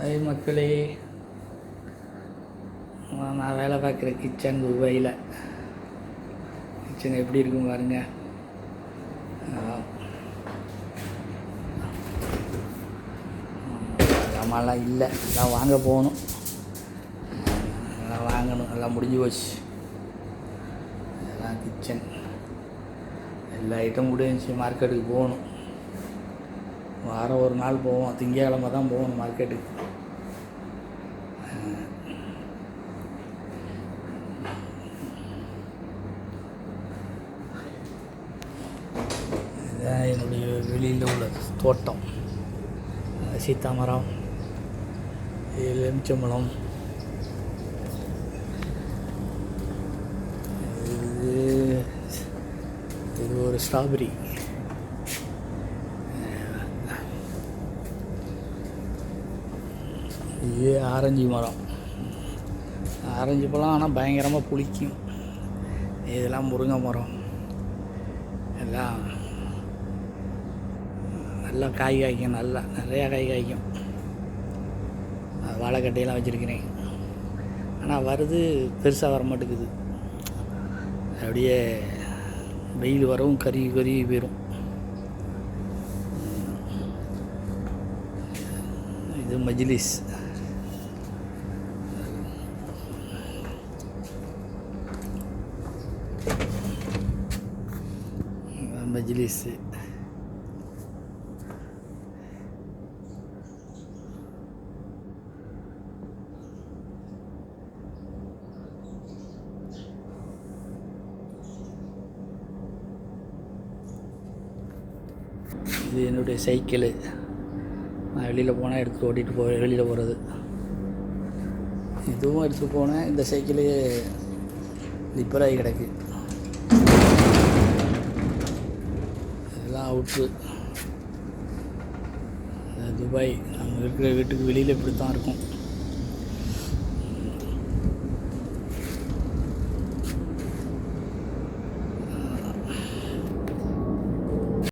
அது மக்களே, நான் வேலை பார்க்குற கிச்சன் துபாயில். கிச்சன் எப்படி இருக்கும் பாருங்க. ஜாமான்லாம் இல்லை, எல்லாம் வாங்க போகணும். எல்லாம் வாங்கணும், எல்லாம் முடிஞ்சு போச்சு. எல்லாம் கிச்சன் எல்லா ஐட்டம் முடிஞ்சு. மார்க்கெட்டுக்கு போகணும். வாரம் ஒரு நாள் போவோம், திங்கக்கிழமை தான் போகணும் மார்க்கெட்டுக்கு. இதுதான் என்னுடைய வெளியில் உள்ள தோட்டம். சீத்தாமரம், எலுமிச்சம்பழம், இது ஒரு ஸ்ட்ராபெரி, இது ஆரஞ்சு மரம். ஆரஞ்சு பழம் ஆனால் பயங்கரமாக புளிக்கும். இதெல்லாம் முருங்கை மரம். எல்லாம் நல்லா காய் காய்க்கும், நல்லா நிறையா காய் காய்க்கும். வாழைக்கட்டையெல்லாம் வச்சுருக்கிறேன். ஆனால் வருது பெருசாக வர மாட்டேங்குது. அப்படியே வெயில் வரவும் கருகி போயிடும். இது மஜ்லிஸ். மஜ்லிஸு இது என்னுடைய சைக்கிளு. நான் வெளியில் போனால் எடுத்து ஓட்டிகிட்டு வெளியில் போகிறது. இதுவும் எடுத்து போனேன். இந்த சைக்கிளே ரிப்பேராகி கிடக்கு. இதெல்லாம் அவுட்ரு. துபாய் நம்ம இருக்கிற வீட்டுக்கு வெளியில் இப்படி தான் இருக்கும்.